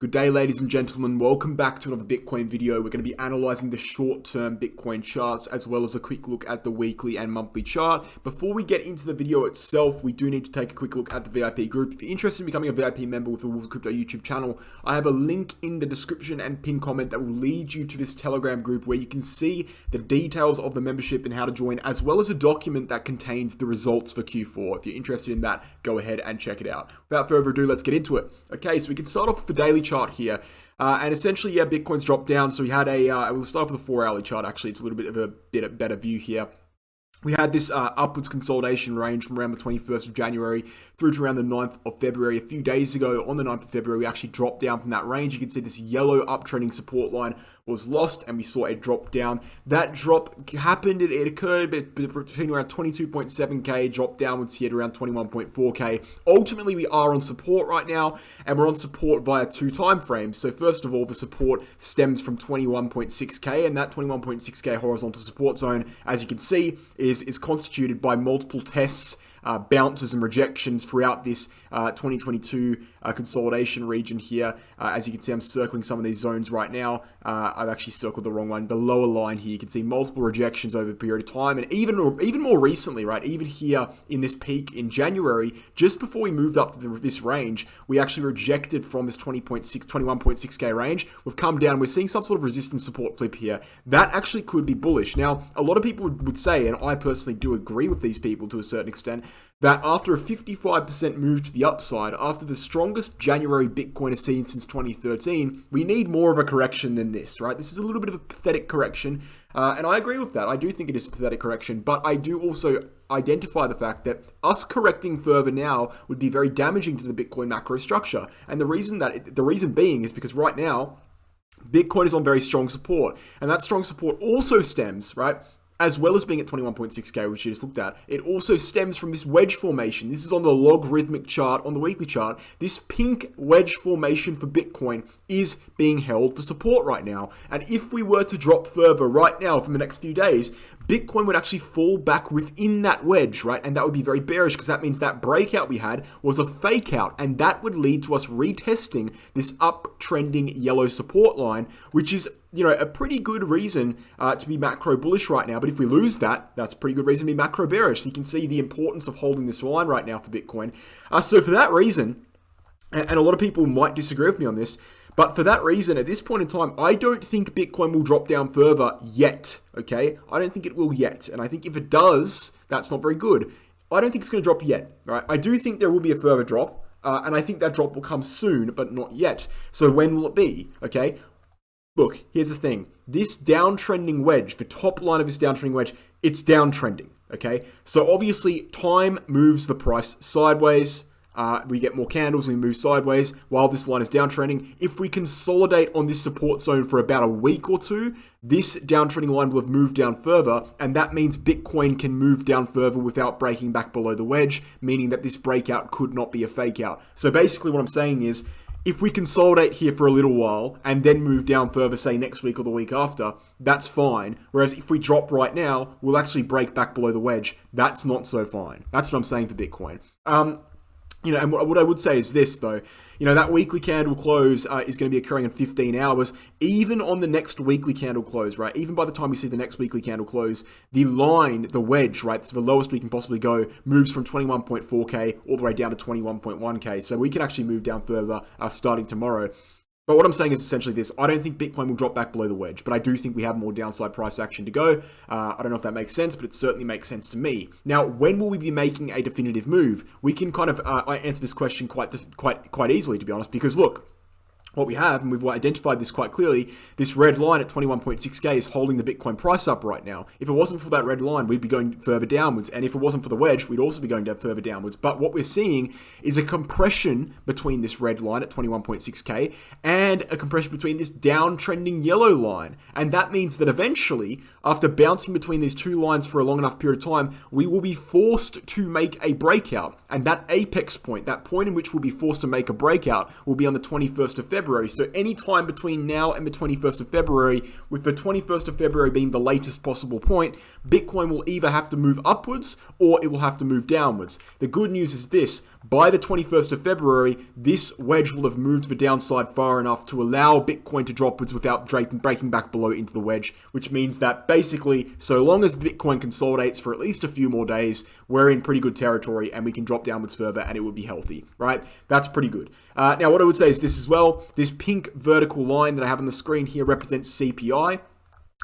Good day, ladies and gentlemen. Welcome back to another Bitcoin video. We're going to be analyzing the short-term Bitcoin charts as well as a quick look at the weekly and monthly chart. Before we get into the video itself, we do need to take a quick look at the VIP group. If you're interested in becoming a VIP member with the Wolves of Crypto YouTube channel, I have a link in the description and pinned comment that will lead you to this Telegram group where you can see the details of the membership and how to join, as well as a document that contains the results for Q4. If you're interested in that, go ahead and check it out. Without further ado, let's get into it. Okay, so we can start off with the daily chart here, and essentially, yeah, Bitcoin's dropped down. So we had we'll start with the 4-hourly chart. Actually, it's a little bit of a better view here. We had this upwards consolidation range from around the 21st of January through to around the 9th of February. A few days ago, on the 9th of February, we actually dropped down from that range. You can see this yellow uptrending support line was lost, and we saw a drop down. That drop happened, it occurred between around 22.7k, dropped downwards here to around 21.4k. Ultimately, we are on support right now, and we're on support via two time frames. So first of all, the support stems from 21.6k, and that 21.6k horizontal support zone, as you can see, is constituted by multiple tests, bounces and rejections throughout this 2022 consolidation region here. As you can see, I'm circling some of these zones right now. I've actually circled the wrong one. The lower line here, you can see multiple rejections over a period of time, and even more recently, right? Even here in this peak in January, just before we moved up to this range, we actually rejected from this 21.6k range. We've come down. We're seeing some sort of resistance support flip here. That actually could be bullish. Now, a lot of people would say, and I personally do agree with these people to a certain extent, that after a 55% move to the upside, after the strongest January Bitcoin has seen since 2013, we need more of a correction than this, right? This is a little bit of a pathetic correction, and I agree with that. I do think it is a pathetic correction, but I do also identify the fact that us correcting further now would be very damaging to the Bitcoin macro structure. And the reason being is because right now, Bitcoin is on very strong support, and that strong support also stems, right, as well as being at 21.6k, which you just looked at, it also stems from this wedge formation. This is on the logarithmic chart, on the weekly chart. This pink wedge formation for Bitcoin is being held for support right now. And if we were to drop further right now from the next few days, Bitcoin would actually fall back within that wedge, right? And that would be very bearish because that means that breakout we had was a fake out, and that would lead to us retesting this uptrending yellow support line, which is, a pretty good reason to be macro bullish right now. But if we lose that, that's a pretty good reason to be macro bearish. So you can see the importance of holding this line right now for Bitcoin. So for that reason, and a lot of people might disagree with me on this, but for that reason, at this point in time, I don't think Bitcoin will drop down further yet, okay? I don't think it will yet. And I think if it does, that's not very good. I don't think it's going to drop yet, right? I do think there will be a further drop, and I think that drop will come soon, but not yet. So when will it be, okay? Look, here's the thing. This downtrending wedge, the top line of this downtrending wedge, it's downtrending, okay? So obviously, time moves the price sideways. We get more candles, we move sideways while this line is downtrending. If we consolidate on this support zone for about a week or two, this downtrending line will have moved down further, and that means Bitcoin can move down further without breaking back below the wedge, meaning that this breakout could not be a fake out. So basically what I'm saying is, if we consolidate here for a little while and then move down further, say next week or the week after, that's fine. Whereas if we drop right now, we'll actually break back below the wedge. That's not so fine. That's what I'm saying for Bitcoin. And what I would say is this, though. That weekly candle close is going to be occurring in 15 hours. Even on the next weekly candle close, right? Even by the time we see the next weekly candle close, the line, the wedge, right? So the lowest we can possibly go moves from 21.4k all the way down to 21.1k. So we can actually move down further starting tomorrow. But what I'm saying is essentially this. I don't think Bitcoin will drop back below the wedge, but I do think we have more downside price action to go. I don't know if that makes sense, but it certainly makes sense to me. Now, when will we be making a definitive move? We can kind of answer this question quite easily, to be honest, because look, what we have, and we've identified this quite clearly, this red line at 21.6k is holding the Bitcoin price up right now. If it wasn't for that red line, we'd be going further downwards. And if it wasn't for the wedge, we'd also be going further downwards. But what we're seeing is a compression between this red line at 21.6k and a compression between this downtrending yellow line. And that means that eventually, after bouncing between these two lines for a long enough period of time, we will be forced to make a breakout. And that apex point, that point in which we'll be forced to make a breakout, will be on the 21st of February. February. So any time between now and the 21st of February, with the 21st of February being the latest possible point, Bitcoin will either have to move upwards or it will have to move downwards. The good news is this: by the 21st of February, this wedge will have moved the downside far enough to allow Bitcoin to drop upwards without breaking back below into the wedge, which means that basically, so long as Bitcoin consolidates for at least a few more days, we're in pretty good territory and we can drop downwards further and it would be healthy, right? That's pretty good. Now, what I would say is this as well: this pink vertical line that I have on the screen here represents CPI.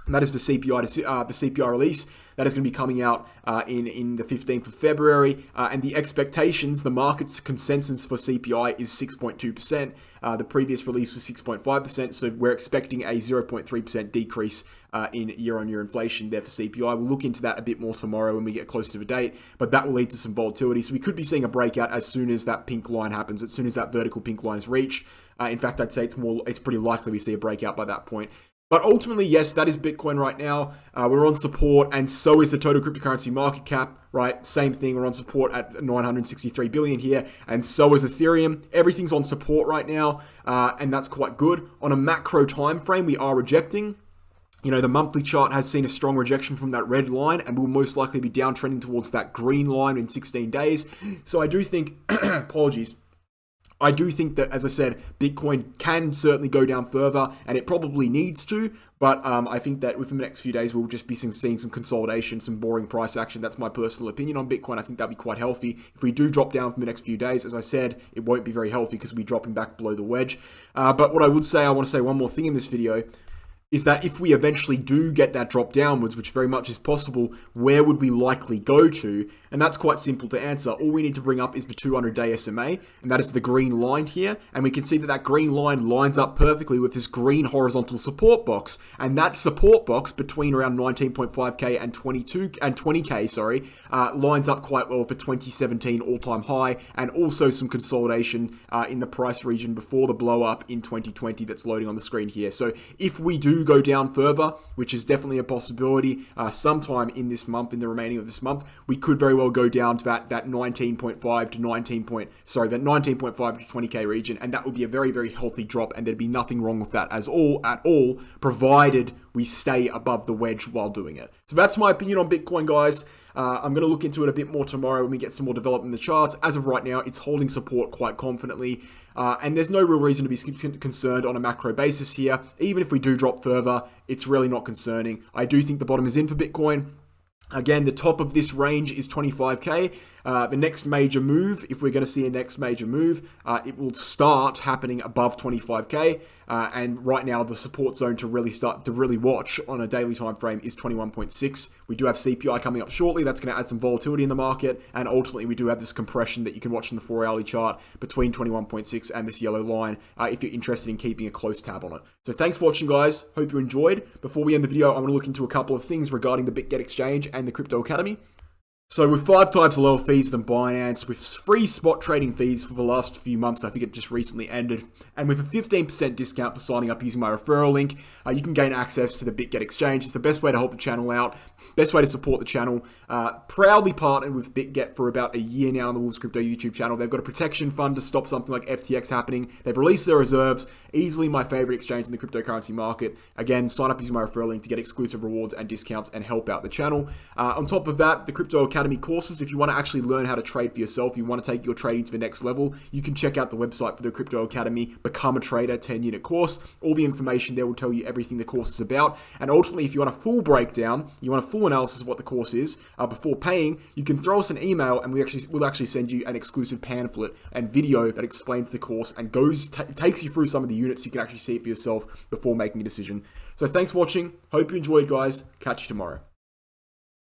And that is the CPI release that is going to be coming out in the 15th of February. And the expectations, the market's consensus for CPI is 6.2%. The previous release was 6.5%. So we're expecting a 0.3% decrease in year-on-year inflation there for CPI. We'll look into that a bit more tomorrow when we get closer to the date, but that will lead to some volatility. So we could be seeing a breakout as soon as that pink line happens, as soon as that vertical pink line is reached. In fact, I'd say it's pretty likely we see a breakout by that point. But ultimately, yes, that is Bitcoin right now. We're on support, and so is the total cryptocurrency market cap, right? Same thing, we're on support at 963 billion here, and so is Ethereum. Everything's on support right now, and that's quite good. On a macro time frame, we are rejecting. You know, the monthly chart has seen a strong rejection from that red line and will most likely be downtrending towards that green line in 16 days. So I do think, apologies, I do think that, as I said, Bitcoin can certainly go down further, and it probably needs to, but I think that within the next few days, we'll just be seeing some consolidation, some boring price action. That's my personal opinion on Bitcoin. I think that'd be quite healthy. If we do drop down from the next few days, as I said, it won't be very healthy because we'll be dropping back below the wedge. But what I would say, I want to say one more thing in this video, is that if we eventually do get that drop downwards, which very much is possible, where would we likely go to? And that's quite simple to answer. All we need to bring up is the 200-day SMA, and that is the green line here. And we can see that that green line lines up perfectly with this green horizontal support box. And that support box between around 19.5K and 20K, lines up quite well for 2017 all-time high, and also some consolidation in the price region before the blow up in 2020 that's loading on the screen here. So if we do go down further, which is definitely a possibility, sometime in this month, in the remaining of this month, we could very well go down to that 19.5 to 19.5 to 20K region, and that would be a very, very healthy drop, and there'd be nothing wrong with that at all, provided we stay above the wedge while doing it. So that's my opinion on Bitcoin, guys. I'm going to look into it a bit more tomorrow when we get some more development in the charts. As of right now, it's holding support quite confidently, and there's no real reason to be concerned on a macro basis here. Even if we do drop further, it's really not concerning. I do think the bottom is in for Bitcoin. Again, the top of this range is 25K. The next major move, if we're going to see a next major move, it will start happening above 25K. And right now, the support zone to really watch on a daily time frame is 21.6. We do have CPI coming up shortly. That's going to add some volatility in the market. And ultimately, we do have this compression that you can watch in the 4-hourly chart between 21.6 and this yellow line if you're interested in keeping a close tab on it. So thanks for watching, guys. Hope you enjoyed. Before we end the video, I want to look into a couple of things regarding the Bitget Exchange and the Crypto Academy. So with 5 times lower fees than Binance, with free spot trading fees for the last few months, I think it just recently ended, and with a 15% discount for signing up using my referral link, you can gain access to the Bitget Exchange. It's the best way to help the channel out, best way to support the channel. Proudly partnered with Bitget for about a year now on the Wolves Crypto YouTube channel. They've got a protection fund to stop something like FTX happening. They've released their reserves. Easily my favorite exchange in the cryptocurrency market. Again, sign up using my referral link to get exclusive rewards and discounts and help out the channel. On top of that, the Crypto Academy courses, if you want to actually learn how to trade for yourself, you want to take your trading to the next level, you can check out the website for the Crypto Academy, Become a Trader 10-unit course. All the information there will tell you everything the course is about. And ultimately, if you want a full breakdown, you want a full analysis of what the course is, before paying, you can throw us an email and we'll actually send you an exclusive pamphlet and video that explains the course and takes you through some of the units so you can actually see it for yourself before making a decision. So thanks for watching. Hope you enjoyed, guys. Catch you tomorrow.